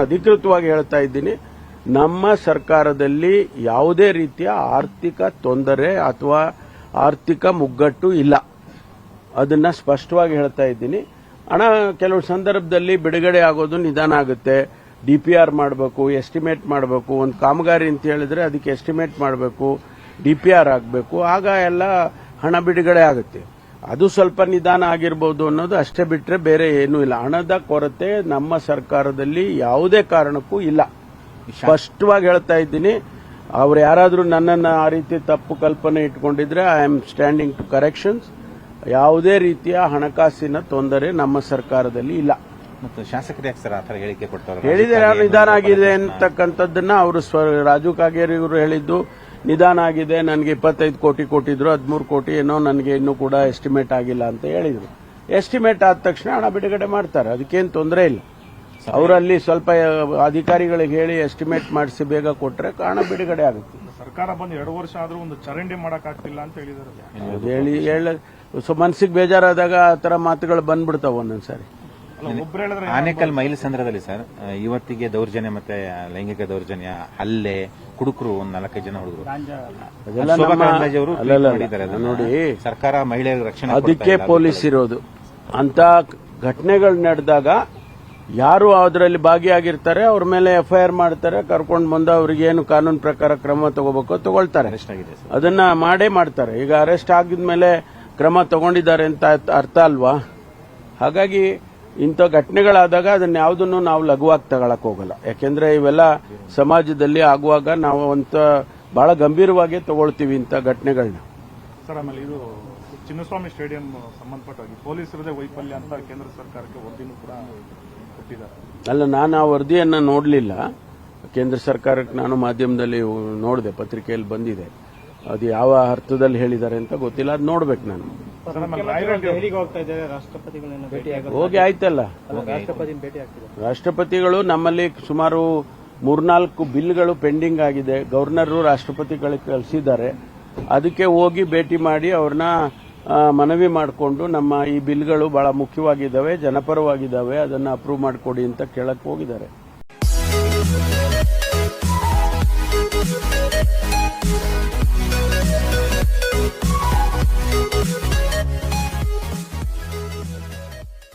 ಅಧಿಕೃತವಾಗಿ ಹೇಳ್ತಾ ಇದ್ದೀನಿ, ನಮ್ಮ ಸರ್ಕಾರದಲ್ಲಿ ಯಾವುದೇ ರೀತಿಯ ಆರ್ಥಿಕ ತೊಂದರೆ ಅಥವಾ ಆರ್ಥಿಕ ಮುಗ್ಗಟ್ಟು ಇಲ್ಲ. ಅದನ್ನ ಸ್ಪಷ್ಟವಾಗಿ ಹೇಳ್ತಾ ಇದ್ದೀನಿ. ಹಣ ಕೆಲವು ಸಂದರ್ಭದಲ್ಲಿ ಬಿಡುಗಡೆ ಆಗೋದು ನಿಧಾನ ಆಗುತ್ತೆ. ಡಿಪಿಆರ್ ಮಾಡಬೇಕು, ಎಸ್ಟಿಮೇಟ್ ಮಾಡಬೇಕು. ಒಂದು ಕಾಮಗಾರಿ ಅಂತ ಹೇಳಿದ್ರೆ ಅದಕ್ಕೆ ಎಸ್ಟಿಮೇಟ್ ಮಾಡಬೇಕು, ಡಿಪಿಆರ್ ಆಗಬೇಕು, ಆಗ ಎಲ್ಲ ಹಣ ಬಿಡುಗಡೆ ಆಗುತ್ತೆ. ಅದು ಸ್ವಲ್ಪ ನಿಧಾನ ಆಗಿರಬಹುದು ಅನ್ನೋದು ಅಷ್ಟೇ ಬಿಟ್ರೆ ಬೇರೆ ಏನೂ ಇಲ್ಲ. ಹಣದ ಕೊರತೆ ನಮ್ಮ ಸರ್ಕಾರದಲ್ಲಿ ಯಾವುದೇ ಕಾರಣಕ್ಕೂ ಇಲ್ಲ. ಸ್ಪಷ್ಟವಾಗಿ ಹೇಳ್ತಾ ಇದ್ದೀನಿ. ಅವ್ರು ಯಾರಾದರೂ ನನ್ನನ್ನು ಆ ರೀತಿ ತಪ್ಪು ಕಲ್ಪನೆ ಇಟ್ಕೊಂಡಿದ್ರೆ I am standing to corrections. ಯಾವುದೇ ರೀತಿಯ ಹಣಕಾಸಿನ ತೊಂದರೆ ನಮ್ಮ ಸರ್ಕಾರದಲ್ಲಿ ಇಲ್ಲ. ಮತ್ತು ಶಾಸಕರು ಯಾಕೆ ಸರ್ ಆ ಥರ ಹೇಳಿಕೆ ಕೊಡ್ತಾರೆ? ಹೇಳಿದರೆ ನಿಧಾನ ಆಗಿದೆ ಅಂತಕ್ಕಂಥದ್ದನ್ನ ಅವರು ರಾಜು ಕಾಗೇರಿ ಅವರು ಹೇಳಿದ್ದು ನಿಧಾನ ಆಗಿದೆ, ನನಗೆ 25 ಕೋಟಿ ಕೊಟ್ಟಿದ್ರು, 13 ಕೋಟಿ ಏನೋ ನನಗೆ ಇನ್ನೂ ಕೂಡ ಎಸ್ಟಿಮೇಟ್ ಆಗಿಲ್ಲ ಅಂತ ಹೇಳಿದ್ರು. ಎಸ್ಟಿಮೇಟ್ ಆದ ತಕ್ಷಣ ಹಣ ಬಿಡುಗಡೆ ಮಾಡ್ತಾರೆ, ಅದಕ್ಕೇನು ತೊಂದರೆ ಇಲ್ಲ. ಅವರಲ್ಲಿ ಸ್ವಲ್ಪ ಅಧಿಕಾರಿಗಳಿಗೆ ಹೇಳಿ ಎಸ್ಟಿಮೇಟ್ ಮಾಡಿಸಿ ಬೇಗ ಕೊಟ್ಟರೆ ಹಣ ಬಿಡುಗಡೆ ಆಗುತ್ತೆ. ಸರ್ಕಾರ ಬಂದು 2 ವರ್ಷ ಆದ್ರೂ ಒಂದು ಚರಂಡಿ ಮಾಡಕ್ಕಾಗ್ತಿಲ್ಲ ಅಂತ ಹೇಳಿದ್ದಾರೆ. ಹೇಳಿ ಮನಸ್ಸಿಗೆ ಬೇಜಾರಾದಾಗ ಆ ತರ ಮಾತುಗಳು ಬಂದ್ಬಿಡ್ತಾವ ಒಂದೊಂದ್ಸಾರಿ. ಆನೇಕಲ್ ಮೈಲಸಂದ್ರದಲ್ಲಿ ಸರ್ ಇವತ್ತಿಗೆ ದೌರ್ಜನ್ಯ ಮತ್ತೆ ಲೈಂಗಿಕ ದೌರ್ಜನ್ಯ, ಹಲ್ಲೆ, ಕುಡುಕರು ಒಂದು 4 ಜನ ಹುಡುಗರು ನೋಡಿ, ಸರ್ಕಾರ ಮಹಿಳೆಯರ ರಕ್ಷಣೆ ಅದಕ್ಕೆ ಪೊಲೀಸ್ ಇರೋದು. ಅಂತ ಘಟನೆಗಳು ನಡೆದಾಗ ಯಾರು ಅದರಲ್ಲಿ ಭಾಗಿಯಾಗಿರ್ತಾರೆ ಅವ್ರ ಮೇಲೆ ಎಫ್ಐಆರ್ ಮಾಡ್ತಾರೆ, ಕರ್ಕೊಂಡು ಬಂದು ಅವ್ರಿಗೆ ಏನು ಕಾನೂನು ಪ್ರಕಾರ ಕ್ರಮ ತಗೋಬೇಕು ತಗೊಳ್ತಾರೆ. ಅದನ್ನ ಮಾಡೇ ಮಾಡ್ತಾರೆ. ಈಗ ಅರೆಸ್ಟ್ ಆಗಿದ್ಮೇಲೆ ಕ್ರಮ ತಗೊಂಡಿದ್ದಾರೆ ಅಂತ ಅರ್ಥ ಅಲ್ವಾ? ಹಾಗಾಗಿ ಇಂಥ ಘಟನೆಗಳಾದಾಗ ಅದನ್ನ ಯಾವುದನ್ನು ನಾವು ಲಘುವಾಗಿ ತಗೊಳಕ್ ಹೋಗಲ್ಲ. ಯಾಕೆಂದ್ರೆ ಇವೆಲ್ಲ ಸಮಾಜದಲ್ಲಿ ಆಗುವಾಗ ನಾವು ಅಂತ ಬಹಳ ಗಂಭೀರವಾಗಿ ತಗೊಳ್ತೀವಿ ಇಂಥ ಘಟನೆಗಳನ್ನ. ಸರ್, ಆಮೇಲೆ ಇದು ಚಿನ್ನಸ್ವಾಮಿ ಸ್ಟೇಡಿಯಂ ಸಂಬಂಧಪಟ್ಟಾಗಿ ಪೊಲೀಸರದೇ ವೈಫಲ್ಯ ಅಂತ ಕೇಂದ್ರ ಸರ್ಕಾರಕ್ಕೆ ವರದಿನೂ ಕೂಡ ಕೊಟ್ಟಿದ್ದಾರೆ. ಅಲ್ಲ, ನಾನು ಆ ವರದಿಯನ್ನ ನೋಡಲಿಲ್ಲ. ಕೇಂದ್ರ ಸರ್ಕಾರಕ್ಕೆ ನಾನು ಮಾಧ್ಯಮದಲ್ಲಿ ನೋಡಿದೆ, ಪತ್ರಿಕೆಯಲ್ಲಿ ಬಂದಿದೆ. ಅದು ಯಾವ ಅರ್ಥದಲ್ಲಿ ಹೇಳಿದ್ದಾರೆ ಅಂತ ಗೊತ್ತಿಲ್ಲ, ಅದು ನೋಡ್ಬೇಕು ನಾನು. ಹೋಗಿ ಆಯ್ತಲ್ಲ, ರಾಷ್ಟ್ರಪತಿಗಳು ನಮ್ಮಲ್ಲಿ ಸುಮಾರು 3-4 ಬಿಲ್ಗಳು ಪೆಂಡಿಂಗ್ ಆಗಿದೆ. ಗವರ್ನರ್ ರಾಷ್ಟ್ರಪತಿಗಳಿಗೆ ಕಳಿಸಿದ್ದಾರೆ. ಅದಕ್ಕೆ ಹೋಗಿ ಭೇಟಿ ಮಾಡಿ ಅವ್ರನ್ನ ಮನವಿ ಮಾಡಿಕೊಂಡು ನಮ್ಮ ಈ ಬಿಲ್ಗಳು ಬಹಳ ಮುಖ್ಯವಾಗಿದ್ದಾವೆ, ಜನಪರವಾಗಿದ್ದಾವೆ, ಅದನ್ನು ಅಪ್ರೂವ್ ಮಾಡಿಕೊಡಿ ಅಂತ ಕೇಳಕ್ಕೆ ಹೋಗಿದ್ದಾರೆ.